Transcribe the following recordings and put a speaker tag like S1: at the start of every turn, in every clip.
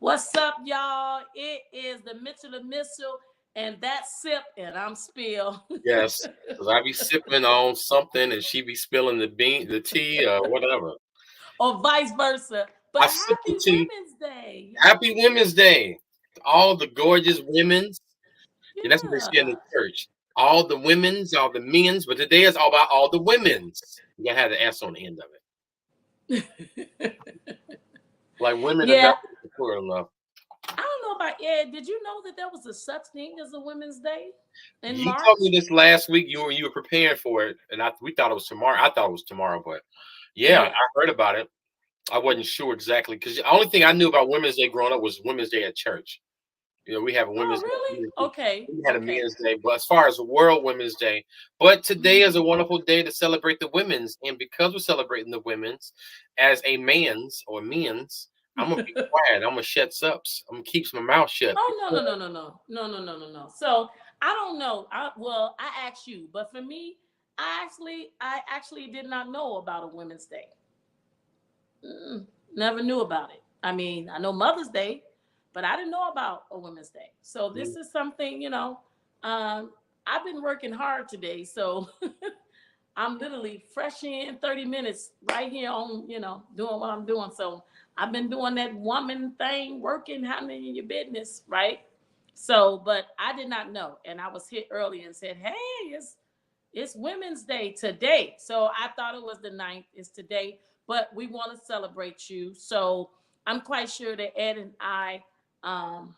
S1: What's up, y'all? It is the Mitchell&Mitchell, and that's sip, and I'm spill.
S2: Yes, because I be sipping on something and she be spilling the tea, or whatever.
S1: Or vice versa. But
S2: I sip the
S1: happy
S2: tea.
S1: Women's Day,
S2: Happy
S1: y'all.
S2: Women's Day. All the gorgeous women's. Yeah, that's what they say in
S1: Yeah.
S2: the church. All the women's, all the men's, but today is all about all the women's. You gotta have the S on the end of it. Like women are
S1: Yeah.
S2: never plural enough.
S1: I don't know about Ed. Did you know that there was a such thing as a Women's Day in
S2: You told
S1: March?
S2: me this last week. You were preparing for it, and we thought it was tomorrow. I thought it was tomorrow, but yeah,
S1: Yeah.
S2: I heard about it. I wasn't sure exactly because the only thing I knew about Women's Day growing up was Women's Day at church. We have a
S1: Oh,
S2: Women's Day.
S1: really? Okay.
S2: We had a
S1: Okay.
S2: Men's Day, but as far as World Women's Day, but today is a wonderful day to celebrate the women's, and because we're celebrating the women's, as a man's or men's, I'm gonna be quiet. I'm gonna shut up. I'm gonna keep my mouth shut.
S1: Oh, no. So I don't know. I asked you, but for me, I actually did not know about a Women's Day. Never knew about it. I mean, I know Mother's Day, but I didn't know about a Women's Day. So this is something, um, I've been working hard today. So I'm literally fresh in 30 minutes right here on, doing what I'm doing. So I've been doing that woman thing, working, handling your business, right? So, but I did not know. And I was hit early and said, hey, it's Women's Day today. So I thought it was the 9th. It's today. But we want to celebrate you. So I'm quite sure that Ed and I, um,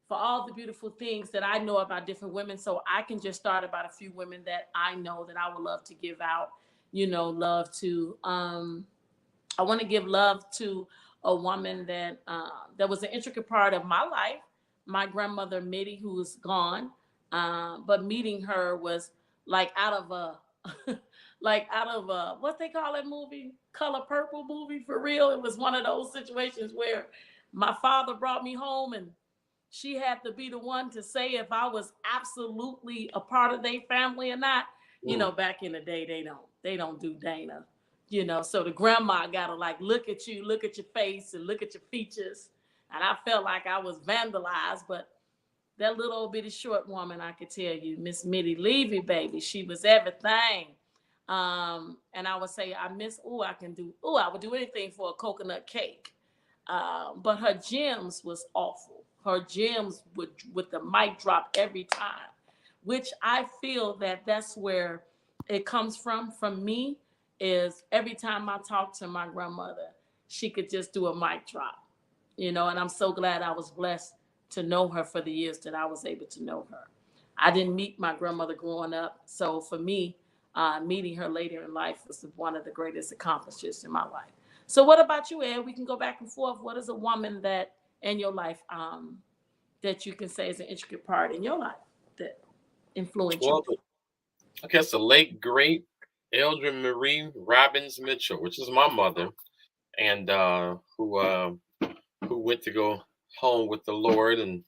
S1: for all the beautiful things that I know about different women. So I can just start about a few women that I know that I would love to give out, love to. I want to give love to a woman that was an intricate part of my life, my grandmother Mitty, who is gone. But meeting her was like out of a like out of a what they call that movie, Color Purple movie for real. It was one of those situations where my father brought me home and she had to be the one to say if I was absolutely a part of their family or not. Back in the day, they don't do Dana. So the grandma gotta like look at you, look at your face, and look at your features. And I felt like I was vandalized, but that little old bitty short woman, I could tell you, Miss Mitty Levy, baby, she was everything. And I would say, I would do anything for a coconut cake. But her gems was awful. Her gems would with the mic drop every time, which I feel that that's where it comes from me is every time I talk to my grandmother, she could just do a mic drop, and I'm so glad I was blessed to know her for the years that I was able to know her. I didn't meet my grandmother growing up, so for me, meeting her later in life was one of the greatest accomplishments in my life. So, what about you, Ed? We can go back and forth. What is a woman that in your life that you can say is an intricate part in your life that influenced you?
S2: Well, I guess the late great Eldrin Marie Robbins Mitchell, which is my mother, and who went to go home with the Lord in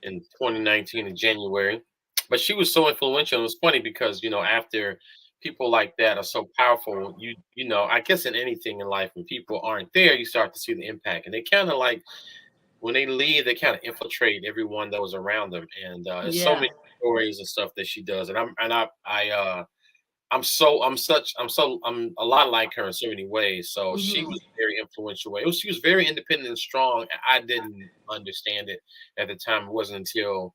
S2: 2019 in January. But she was so influential. It was funny because after people like that are so powerful, I guess in anything in life, when people aren't there, you start to see the impact, and they kind of like when they leave, they kind of infiltrate everyone that was around them, and there's so
S1: Yeah.
S2: many stories and stuff that she does, and I'm a lot like her in so many ways. So she
S1: Hmm.
S2: was very influential. She was very independent and strong. I didn't understand it at the time. It wasn't until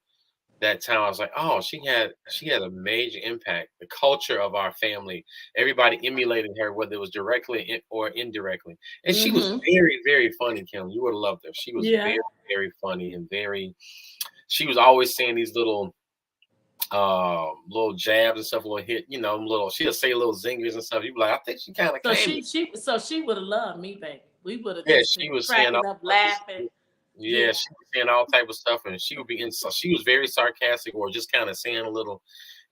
S2: that time I was like, oh, she had a major impact. The culture of our family, everybody emulated her, whether it was directly or indirectly. And she was
S1: Hmm.
S2: very, very funny, Kim. You would have loved her. She was
S1: Yeah.
S2: very, very funny and very. She was always saying these little jabs and stuff, little hit, little. She'll say little zingers and stuff. You be like, I think she kind of
S1: So
S2: came.
S1: she would have loved me, baby. We would have
S2: Yeah,
S1: just
S2: she
S1: been
S2: was saying all
S1: cracking up,
S2: type
S1: laughing.
S2: of, yeah,
S1: Yeah.
S2: she was saying all type of stuff, and she would be in. So she was very sarcastic or just kind of saying a little.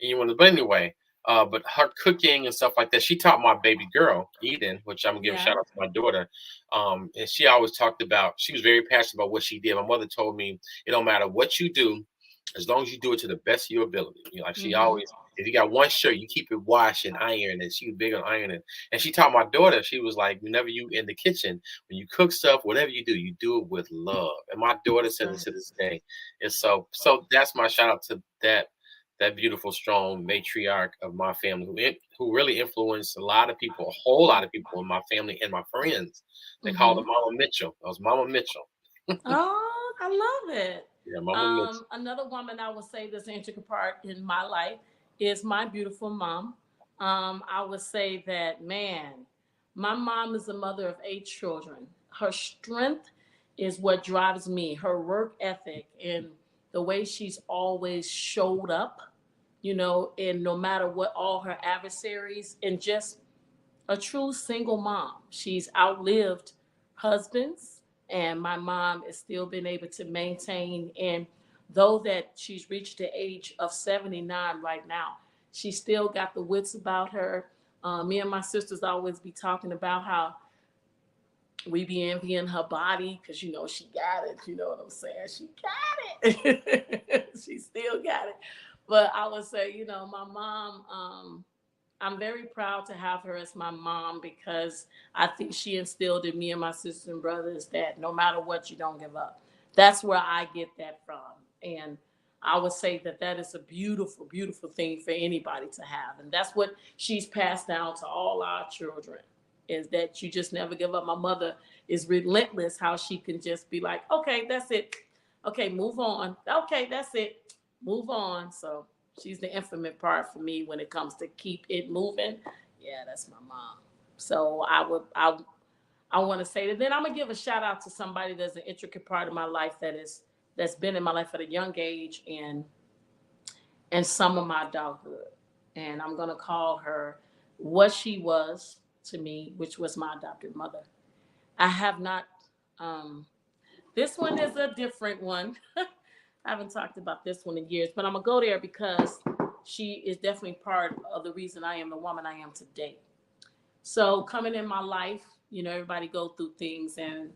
S2: But anyway, but her cooking and stuff like that, she taught my baby girl Eden, which I'm gonna give a
S1: Yeah.
S2: shout out to my daughter. And she always talked about. She was very passionate about what she did. My mother told me it don't matter what you do, as long as you do it to the best of your ability. Like she
S1: Hmm.
S2: always If you got one shirt, you keep it washed and ironed. And she was big on ironing. And she taught my daughter, she was like, whenever you in the kitchen, when you cook stuff, whatever you do it with love. And my daughter
S1: That's
S2: says it
S1: right.
S2: to this day. And so that's my shout out to that beautiful, strong matriarch of my family who really influenced a lot of people, a whole lot of people in my family and my friends. They called her
S1: Hmm.
S2: Mama Mitchell. That was Mama Mitchell.
S1: Oh, I love it.
S2: Yeah, Mama Mitchell.
S1: Another woman I would say that's an intricate part in my life is my beautiful mom. I would say that, man, my mom is a mother of 8 children. Her strength is what drives me, her work ethic and the way she's always showed up, and no matter what all her adversaries, and just a true single mom. She's outlived husbands, and my mom has still been able to maintain. And though that she's reached the age of 79 right now, she still got the wits about her. Me and my sisters always be talking about how we be envying her body because she got it. You know what I'm saying? She got it. She still got it. But I would say, my mom. I'm very proud to have her as my mom because I think she instilled in me and my sisters and brothers that no matter what, you don't give up. That's where I get that from. And I would say that that is a beautiful, beautiful thing for anybody to have. And that's what she's passed down to all our children is that you just never give up. My mother is relentless how she can just be like, okay, that's it. Okay, move on. Okay, that's it. Move on. So she's the infinite part for me when it comes to keep it moving. Yeah, that's my mom. So I want to say that. Then I'm gonna give a shout out to somebody that's an intricate part of my life that's been in my life at a young age and some of my adulthood. And I'm gonna call her what she was to me, which was my adopted mother. I have not. Um, this one is a different one. I haven't talked about this one in years, but I'm gonna go there because she is definitely part of the reason I am the woman I am today. So coming in my life, everybody go through things, and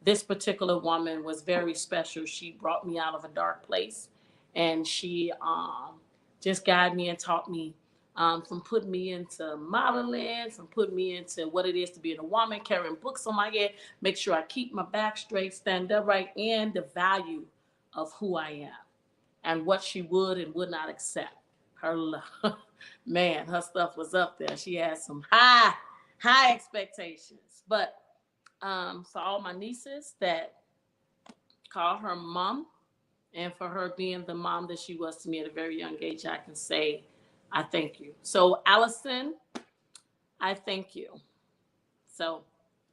S1: this particular woman was very special. She brought me out of a dark place, and she just guided me and taught me from putting me into modeling, from putting me into what it is to be a woman, carrying books on my head, make sure I keep my back straight, stand upright, and the value of who I am and what she would and would not accept. Her man, her stuff was up there. She had some high expectations. But for all my nieces that call her mom, and for her being the mom that she was to me at a very young age, I can say I thank you. So Allison, I thank you. So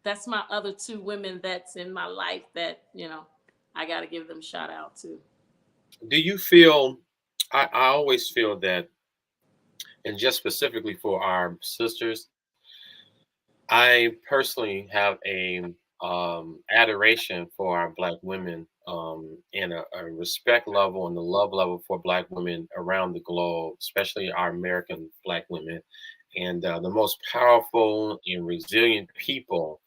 S1: that's my other 2 women that's in my life that I got to give them a shout out to.
S2: Do you feel? I always feel that, and just specifically for our sisters, I personally have a adoration for our Black women, and a respect level and the love level for Black women around the globe, especially our American Black women, and the most powerful and resilient people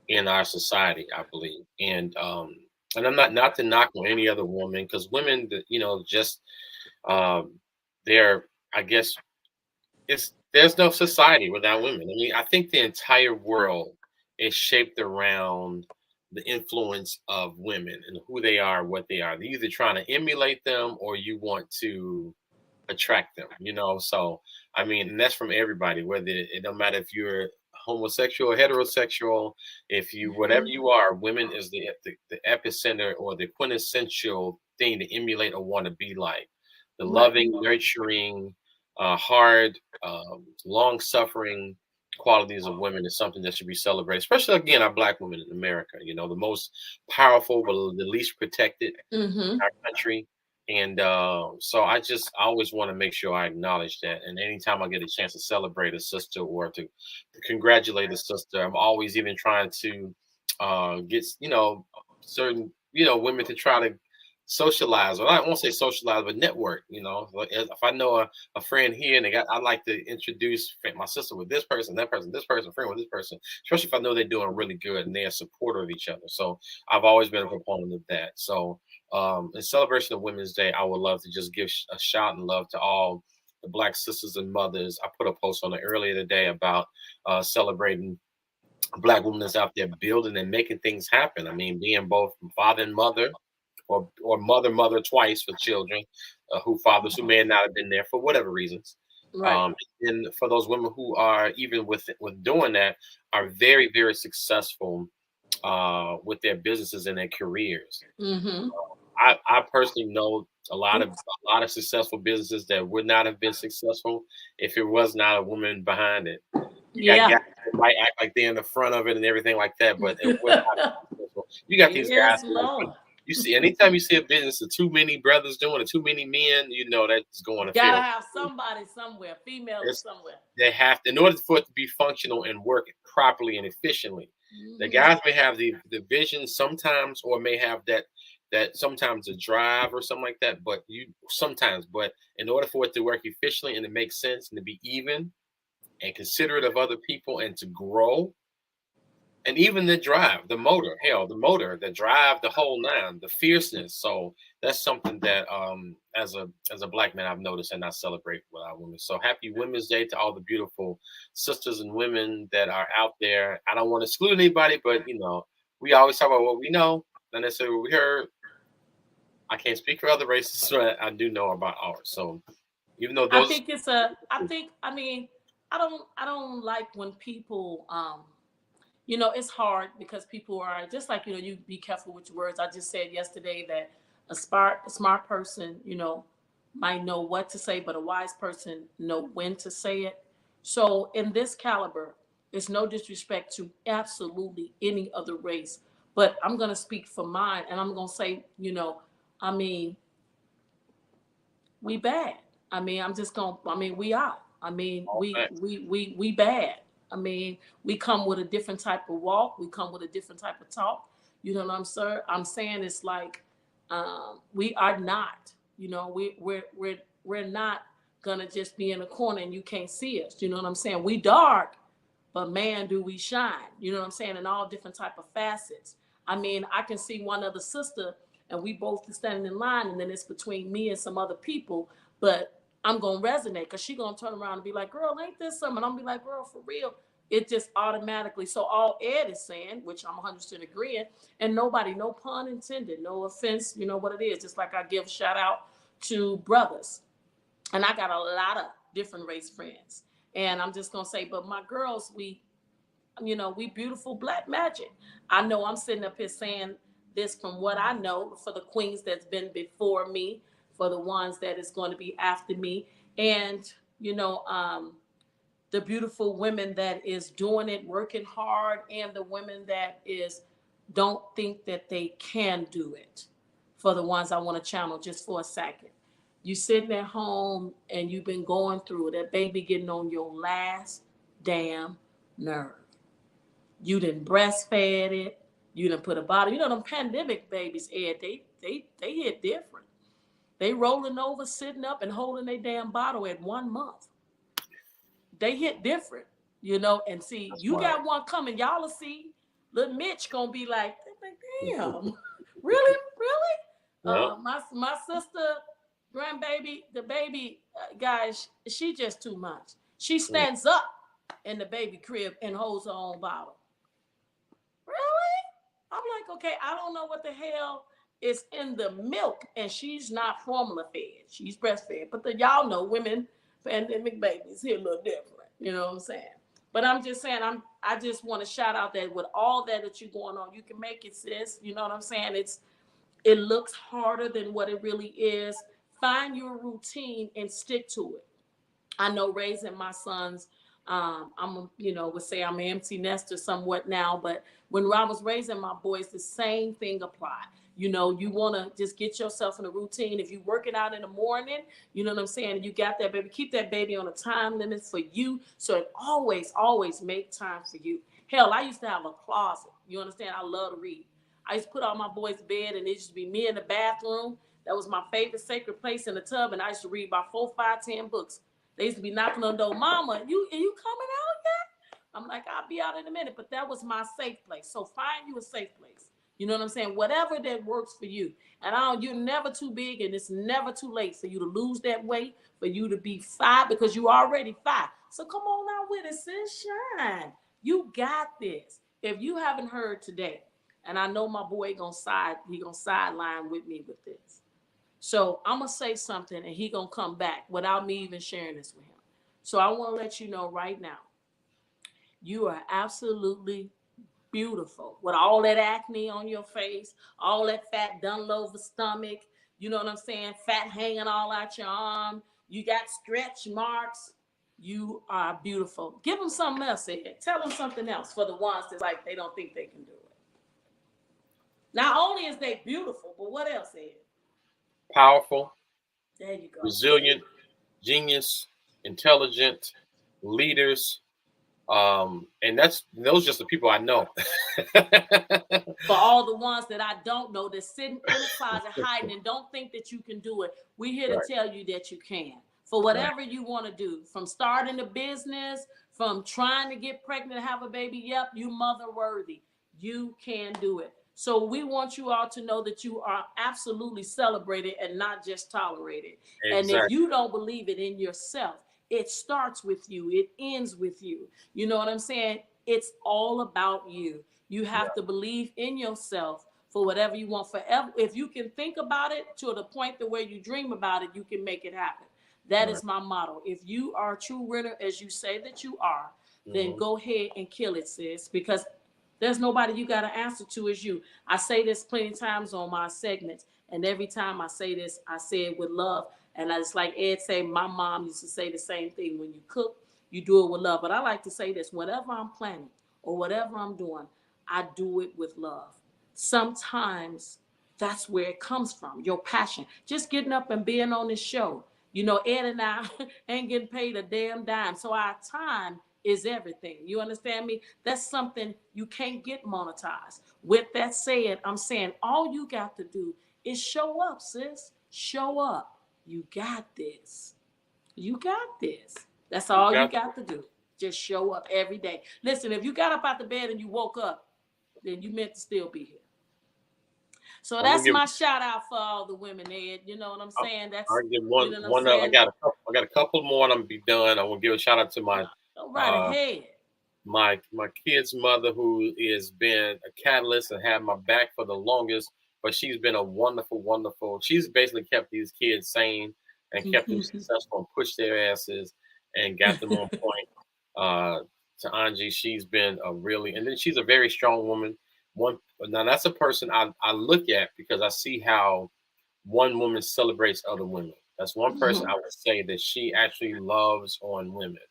S2: in our society, I believe. And I'm not to knock on any other woman because women, just um, they're, I guess, it's there's no society without women. I mean, I think the entire world is shaped around the influence of women and who they are, what they are. They're either trying to emulate them or you want to attract them. So I mean, and that's from everybody, whether it don't matter if you're homosexual, heterosexual, if you whatever
S1: Mm-hmm.
S2: you are, women is the epicenter or the quintessential thing to emulate or want to be like. The
S1: Right.
S2: loving, nurturing, hard, long suffering qualities of women is something that should be celebrated, especially again our Black women in America. The most powerful but the least protected
S1: Mm-hmm.
S2: our country. And so I always want to make sure I acknowledge that. And anytime I get a chance to celebrate a sister or to congratulate a sister, I'm always even trying to get, certain, women to try to socialize, or I won't say socialize, but network. Like, if I know a friend here and I like to introduce my sister with this person, that person, this person, friend with this person, especially if I know they're doing really good and they're a supporter of each other. So I've always been a proponent of that. So in celebration of Women's Day, I would love to just give a shout and love to all the Black sisters and mothers. I put a post on it earlier today about celebrating Black women that's out there building and making things happen. I mean, being both father and mother, or mother twice for children who fathers who may not have been there for whatever reasons.
S1: Right.
S2: And for those women who are even with doing that are very very successful with their businesses and their careers.
S1: Mm-hmm.
S2: I personally know a lot of successful businesses that would not have been successful if it was not a woman behind it. You got
S1: Yeah.
S2: guys that might act like they're in the front of it and everything like that, but it would not be successful. You got these guys
S1: Yes,
S2: like
S1: Lord.
S2: you see anytime you see a business of too many brothers doing it, too many men, you know that's going to
S1: Gotta
S2: fail.
S1: have somebody somewhere, female or
S2: It's,
S1: somewhere.
S2: they have to, in order for it to be functional and work properly and efficiently. The
S1: Mm-hmm.
S2: guys may have the vision sometimes, or may have that sometimes a drive or something like that. But in order for it to work efficiently and to make sense and to be even and considerate of other people and to grow, and even the drive, the motor, hell, the motor, the drive, the whole nine, the fierceness. So that's something that, as a Black man, I've noticed and I celebrate with our women. So happy Women's Day to all the beautiful sisters and women that are out there. I don't want to exclude anybody, but we always talk about what we know, not necessarily what we heard. I can't speak for other races, but I do know about ours. So even though
S1: I
S2: those,
S1: think it's a. I think. I mean, I don't like when people. It's hard because people are just like you be careful with your words. I just said yesterday that a smart person, might know what to say, but a wise person know when to say it. So in this caliber, it's no disrespect to absolutely any other race, but I'm gonna speak for mine, and I'm gonna say, I mean, we bad. I mean, I'm just gonna. I mean, we are. I mean,
S2: all
S1: we
S2: facts.
S1: we we we bad. I mean, we come with a different type of walk. We come with a different type of talk. You know what I'm saying? It's like we are not. We're not gonna just be in a corner and you can't see us. You know what I'm saying? We dark, but man, do we shine. You know what I'm saying? In all different type of facets. I mean, I can see one other sister and we both standing in line, and then it's between me and some other people, but I'm gonna resonate because she gonna turn around and be like, girl, ain't this something? And I'm gonna be like, girl, for real. It just automatically. So all Ed is saying, which I'm 100% agreeing, and nobody, no pun intended, no offense, you know what it is. Just like I give a shout out to brothers, and I got a lot of different race friends. And I'm just gonna say, but my girls, we beautiful Black magic. I know I'm sitting up here saying this from what I know for the queens that's been before me, for the ones that is going to be after me, and you know, um, the beautiful women that is doing it, working hard, and the women that is don't think that they can do it. For the ones I want to channel just for a second. You sitting at home and you've been going through it, that baby getting on your last damn nerve. You didn't breastfed it. You didn't put a bottle. You know them pandemic babies, Ed. They hit different. They rolling over, sitting up, and holding their damn bottle at 1 month. They hit different, And see,
S2: That's
S1: you
S2: wild.
S1: got one coming. Y'all will see. Little Mitch gonna be like, damn, really, really.
S2: Yeah.
S1: My sister, grandbaby, the baby, guys, she just too much. She
S2: Mm.
S1: stands up in the baby crib and holds her own bottle. Really? I'm like, okay, I don't know what the hell is in the milk, and she's not formula fed. She's breastfed. But y'all know women, pandemic babies, here a little different. You know what I'm saying? But I'm just saying, I just want to shout out that with all that you're going on, you can make it, sis. You know what I'm saying? It looks harder than what it really is. Find your routine and stick to it. I know raising my sons, would say I'm an empty nester somewhat now, but when I was raising my boys, the same thing applied. You want to just get yourself in a routine. If you're working out in the morning, you know what I'm saying? You got that baby, keep that baby on a time limit for you. So it always, always make time for you. Hell, I used to have a closet. You understand? I love to read. I used to put all my boys to bed and it used to be me in the bathroom. That was my favorite sacred place in the tub. And I used to read about 4, 5, 10 books. They used to be knocking on the door, Mama, you coming out yet? I'm like, I'll be out in a minute. But that was my safe place. So find you a safe place. You know what I'm saying? Whatever that works for you. And I don't, you're never too big and it's never too late for you to lose that weight, for you to be five because you already five. So come on out with it, sis. Shine. You got this. If you haven't heard today, and I know my boy gonna sideline with me with this. So I'm gonna say something and he gonna come back without me even sharing this with him. So I want to let you know right now, you are absolutely beautiful with all that acne on your face, all that fat done over stomach. You know what I'm saying? Fat hanging all out your arm. You got stretch marks. You are beautiful. Give them something else, Ed. Tell them something else for the ones that like they don't think they can do it. Not only is they beautiful, but what else, Ed?
S2: Powerful,
S1: There you go.
S2: resilient, genius, intelligent, leaders. And those just the people I know.
S1: For all the ones that I don't know that's sitting in a closet hiding and don't think that you can do it, we're here to
S2: Right,
S1: tell you that you can. For
S2: right,
S1: whatever you want to do, from starting a business, from trying to get pregnant, have a baby, yep, you mother worthy. You can do it. So we want you all to know that you are absolutely celebrated and not just tolerated. And if
S2: exactly.
S1: you don't believe it in yourself, it starts with you, it ends with you. You know what I'm saying? It's all about you. You have
S2: Yeah,
S1: to believe in yourself for whatever you want forever. If you can think about it to the point that where you dream about it, you can make it happen. That
S2: right.
S1: is my motto. If you are a true winner, as you say that you are, then
S2: Hmm.
S1: go ahead and kill it, sis. Because there's nobody you got to answer to as you. I say this plenty of times on my segments, and every time I say this, I say it with love. And it's like Ed say, my mom used to say the same thing. When you cook, you do it with love. But I like to say this: whatever I'm planning or whatever I'm doing, I do it with love. Sometimes that's where it comes from, your passion. Just getting up and being on this show. You know, Ed and I ain't getting paid a damn dime. So our time is everything. You understand me? That's something you can't get monetized. With that said, I'm saying all you got to do is show up, sis. Show up. You got this. You got this. That's
S2: You
S1: all you
S2: got.
S1: got to do. Just show up every day. Listen, if you got up out the bed and you woke up, then you meant to still be here. So
S2: I'm gonna
S1: that's
S2: give.
S1: my shout out for all the women, Ed. You know what I'm
S2: I'll,
S1: saying?
S2: I'll
S1: That's,
S2: give
S1: you
S2: one.
S1: know what I'm
S2: One. I
S1: saying?
S2: got a couple. I got a couple more, and I'm gonna be done. I want to give a shout out to
S1: Go right
S2: uh,
S1: ahead.
S2: my kid's mother, who has been a catalyst and had my back for the longest. But she's been a wonderful, wonderful. She's basically kept these kids sane and kept them successful and pushed their asses and got them on point. Uh, to Angie, she's been a really, and then she's a very strong woman. One now that's a person I look at because I see how one woman celebrates other women. That's one person I would say that she actually loves on women.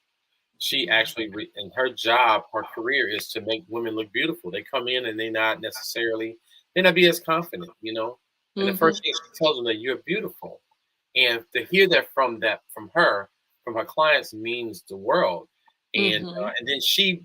S2: She actually and her job, her career is to make women look beautiful. They come in and they not be as confident, you know. And the
S1: Mm-hmm.
S2: first thing she tells them that you're beautiful, and to hear that from her, from her clients means the world.
S1: Mm-hmm.
S2: And then she,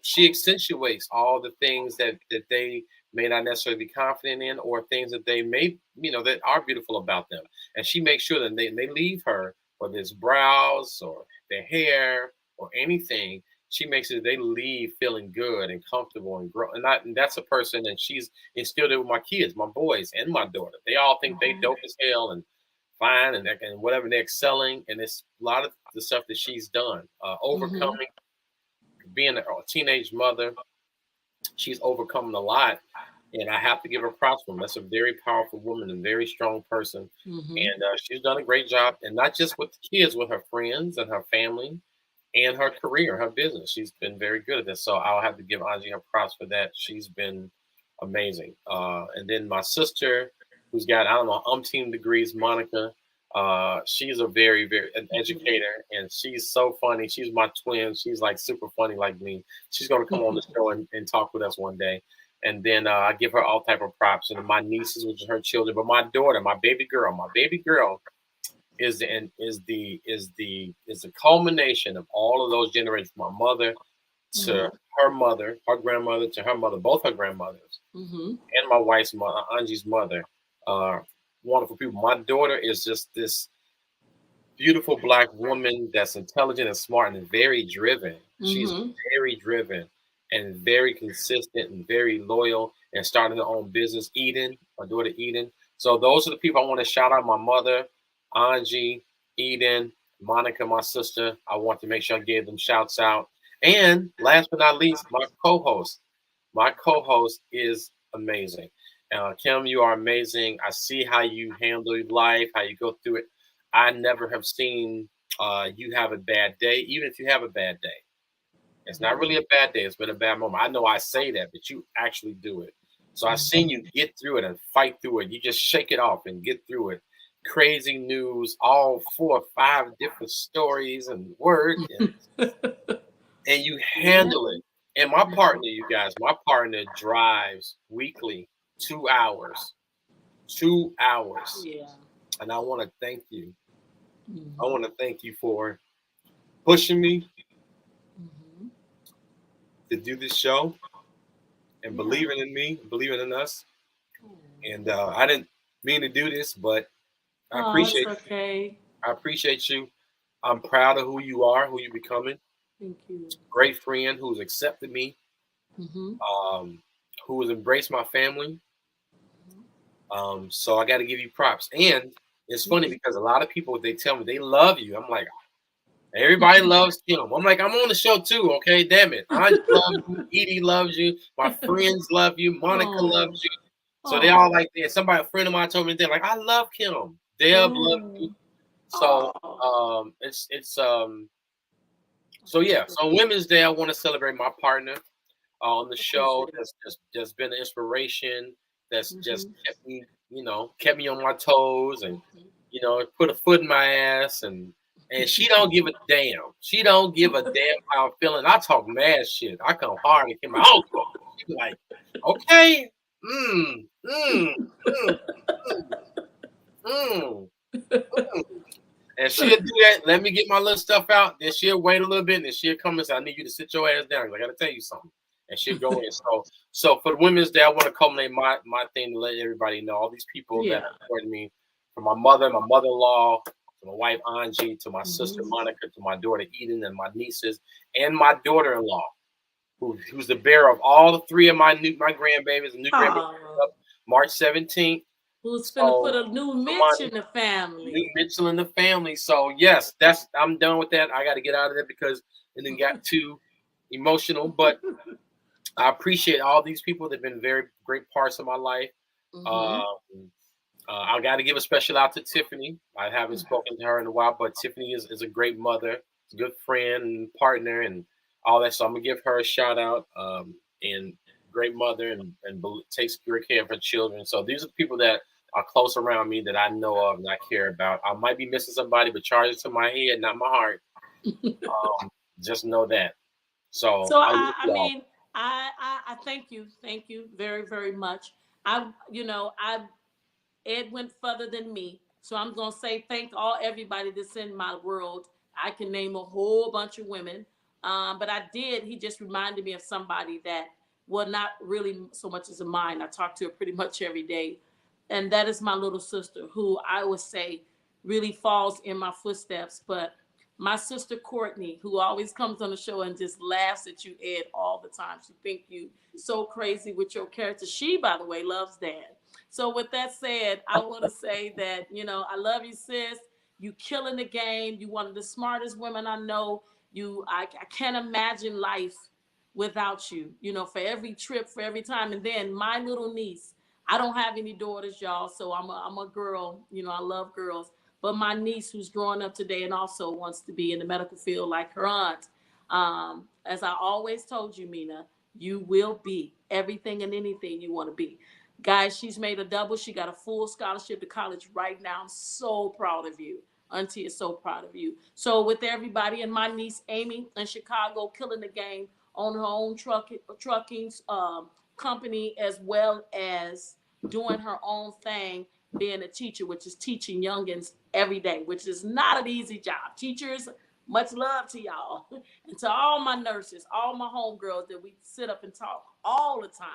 S2: she accentuates all the things that they may not necessarily be confident in, or things that they may, that are beautiful about them. And she makes sure that they leave her, whether it's brows or their hair or anything. She makes sure they leave feeling good and comfortable and grow. And that's a person, and she's instilled it with my kids, my boys, and my daughter. They all think they dope as hell and fine and whatever, they're excelling. And it's a lot of the stuff that she's done,
S1: Mm-hmm.
S2: overcoming, being a teenage mother. She's overcoming a lot, and I have to give her props for them. That's a very powerful woman and very strong person,
S1: Mm-hmm.
S2: and she's done a great job, and not just with the kids, with her friends and her family, and her career, her business. She's been very good at this, so I'll have to give Angie her props for that. She's been amazing. And then my sister, who's got, I don't know, umpteen degrees, Monica. She's a very, very an
S1: Mm-hmm.
S2: educator, and she's so funny. She's my twin. She's like super funny like me. She's gonna come on the show and talk with us one day. And then I give her all type of props, and my nieces, which are her children, but my daughter, my baby girl is the and is the culmination of all of those generations. My mother to
S1: Mm-hmm.
S2: her mother, her grandmother to her mother, both her grandmothers,
S1: Mm-hmm.
S2: and my wife's mother, Angie's mother. Uh, Wonderful people. My daughter is just this beautiful black woman that's intelligent and smart and very driven. She's
S1: Mm-hmm.
S2: very driven and very consistent and very loyal. and starting their own business. Eden, my daughter Eden. So those are the people I want to shout out. My mother, Angie, Eden, Monica, my sister. I want to make sure I gave them shouts out. And last but not least, my co-host. My co-host is amazing. Kim, you are amazing. I see how you handle life, how you go through it. I never have seen you have a bad day, even if you have a bad day. It's not really a bad day. It's been a bad moment. I know I say that, but you actually do it. So I've seen you get through it and fight through it. You just shake it off and get through it. Crazy news, all 4 or 5 different stories and work, and you
S1: Yeah.
S2: handle it. And my partner, you guys, my partner drives weekly 2 hours, 2 hours.
S1: Yeah.
S2: And I want to thank you. I
S1: Mhm.
S2: want to thank you for pushing me
S1: Mhm.
S2: to do this show and
S1: Yeah.
S2: believing in me, believing in us.
S1: Oh,
S2: And I didn't mean to do this, but I
S1: it's
S2: appreciate you.
S1: okay.
S2: I appreciate you. I'm proud of who you are, who you're becoming.
S1: Thank you.
S2: Great friend who's accepted me,
S1: Mhm.
S2: um, who has embraced my family. So I got to give you props. And it's funny
S1: Mhm.
S2: because a lot of people they tell me they love you. I'm like, everybody loves Kim. I'm like, I'm on the show too. Okay, damn it. Angie loves you. Edie loves you. My friends love you. Monica
S1: Oh.
S2: loves you. So they all
S1: Oh.
S2: like that. Somebody, a friend of mine told me they're like, I love Kim. Deb loves you.
S1: Oh.
S2: So
S1: Oh.
S2: so yeah. So on Women's Day, I want to celebrate my partner on the show.
S1: Appreciate it.
S2: That's been an inspiration. That's just
S1: Mhm.
S2: kept me, kept me on my toes, and put a foot in my ass, and she don't give a damn. She don't give a damn how I'm feeling. I talk mad shit. I come hard and come out. She be like, okay, mm, mm, mm, mm, mm. And she'll do that. Let me get my little stuff out. Then she'll wait a little bit, and then she'll come and say, "I need you to sit your ass down. I got to tell you something." And she'll go in. So for the Women's Day, I want to culminate my thing to let everybody know all these people that
S1: Yeah.
S2: supported me, from my mother, my mother-in-law, to my wife Angie, to my sister
S1: Mhm.
S2: Monica, to my daughter Eden, and my nieces, and my daughter-in-law, who's the bearer of all the three of my grandbabies. The new grandbaby
S1: Oh.
S2: up March 17th.
S1: Who's finna put
S2: So
S1: a new
S2: come
S1: Mitch
S2: on,
S1: in the
S2: new
S1: family?
S2: Mitchell in the family. So yes, I'm done with that. I got to get out of there because it didn't got too emotional. But I appreciate all these people that've been very great parts of my life.
S1: Mhm.
S2: Um, I got to give a special out to Tiffany. I haven't spoken to her in a while, but Tiffany is a great mother, a good friend and partner, and all that. So I'm gonna give her a shout out. And great mother, and takes great care of her children. So these are the people that are close around me that I know of and I care about. I might be missing somebody, but charge it to my head, not my heart. Just know that. So
S1: So
S2: I love
S1: I
S2: y'all.
S1: mean, I thank you very, very much. I Ed went further than me. So I'm gonna say thank all everybody that's in my world. I can name a whole bunch of women. But I did, he just reminded me of somebody that, well, not really so much as a mine. I talk to her pretty much every day. And that is my little sister, who I would say really falls in my footsteps. But my sister Courtney, who always comes on the show and just laughs at you, Ed, all the time. She think you so crazy with your character. She, by the way, loves Dad. So with that said, I want to say that, I love you, sis. You killing the game. You one of the smartest women I know. I can't imagine life without you. For every trip, for every time. And then my little niece. I don't have any daughters, y'all. So I'm a girl. I love girls. But my niece, who's growing up today and also wants to be in the medical field like her aunt, as I always told you, Mina, you will be everything and anything you want to be. Guys, she's made a double. She got a full scholarship to college right now. I'm so proud of you. Auntie is so proud of you. So with everybody, and my niece Amy in Chicago, killing the game on her own trucking company, as well as doing her own thing, being a teacher, which is teaching youngins every day, which is not an easy job. Teachers, much love to y'all. And to all my nurses, all my homegirls that we sit up and talk all the time.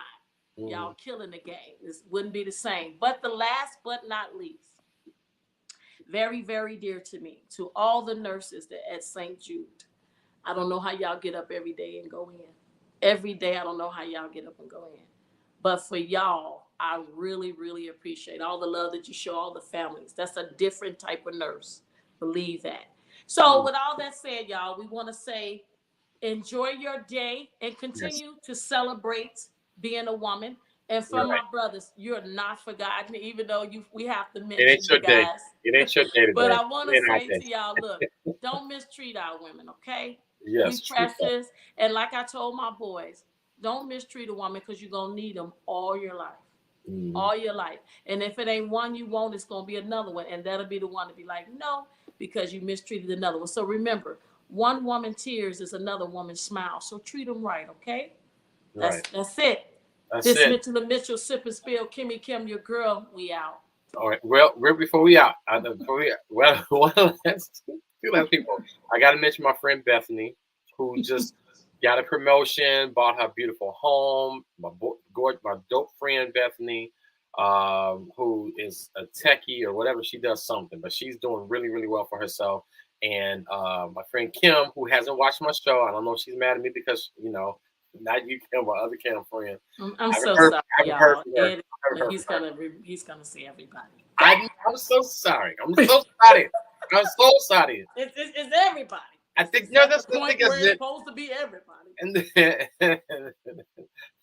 S2: Mhm.
S1: Y'all killing the game. This wouldn't be the same. But the last but not least, very, very dear to me, to all the nurses that at St. Jude. I don't know how y'all get up every day and go in. Every day, I don't know how y'all get up and go in. But for y'all, I really, really appreciate all the love that you show all the families. That's a different type of nurse. Believe that. So,
S2: Mm.
S1: with all that said, y'all, we want to say enjoy your day and
S2: Yes.
S1: continue to celebrate being a woman. And for
S2: Right.
S1: my brothers, you're not forgotten, even though we have to
S2: It ain't
S1: mention you
S2: your day.
S1: guys.
S2: It ain't your day
S1: But
S2: today.
S1: I want
S2: It
S1: to
S2: ain't our
S1: say
S2: day.
S1: to y'all, look, don't mistreat our women, okay? We
S2: Yes, true fact.
S1: precious. And like I told my boys, don't mistreat a woman because you're going to need them all your life.
S2: Mm.
S1: All your life. And if it ain't one you want, it's going to be another one. And that'll be the one to be like, no, because you mistreated another one. So remember, one woman tears is another woman's smile. So treat them right, okay?
S2: Right.
S1: That's it.
S2: That's
S1: This
S2: it.
S1: Mitchell and Mitchell sip and spill. Kimmy Kim, your girl. We out.
S2: All right. Well, before we out, well, two last people. I got to mention my friend Bethany, who just got a promotion, bought her beautiful home. My dope friend Bethany, who is a techie or whatever, she does something, but she's doing really, really well for herself. And my friend Kim, who hasn't watched my show, I don't know if she's mad at me because not you, Kim, but other Kim friend.
S1: I'm
S2: I haven't
S1: so
S2: heard,
S1: sorry,
S2: I haven't heard
S1: y'all.
S2: from her.
S1: And
S2: I haven't heard
S1: he's
S2: from her.
S1: gonna see everybody.
S2: I'm so sorry. I'm so sorry. I'm so sorry.
S1: It's everybody.
S2: I think
S1: It's
S2: no,
S1: at the
S2: that's the thing
S1: point
S2: is
S1: where it's
S2: that,
S1: supposed to be everybody.
S2: and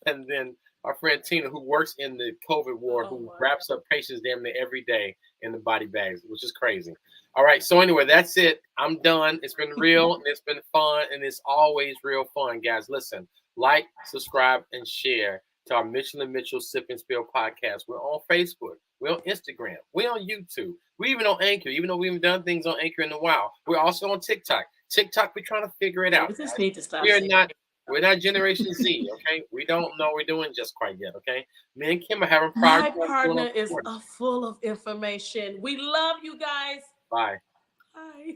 S2: and then our friend Tina, who works in the COVID ward,
S1: Oh
S2: who
S1: my
S2: wraps up patients damn near every day in the body bags, which is crazy. All right, so anyway, that's it. I'm done. It's been real and it's been fun, and it's always real fun, guys. Listen, like, subscribe, and share to our Mitchell and Mitchell Sip and Spill podcast. We're on Facebook. We're on Instagram. We're on YouTube. We're even on Anchor, even though we haven't done things on Anchor in a while. We're also on TikTok. TikTok, we're trying to figure it
S1: Yeah, we
S2: out,
S1: just
S2: guys.
S1: need to stop
S2: We are
S1: saying
S2: not we're not Generation Z, okay? We don't know what we're doing just quite yet, okay? Me and Kim are having progress.
S1: my partner is full of information. We love you guys.
S2: Bye.
S1: Bye.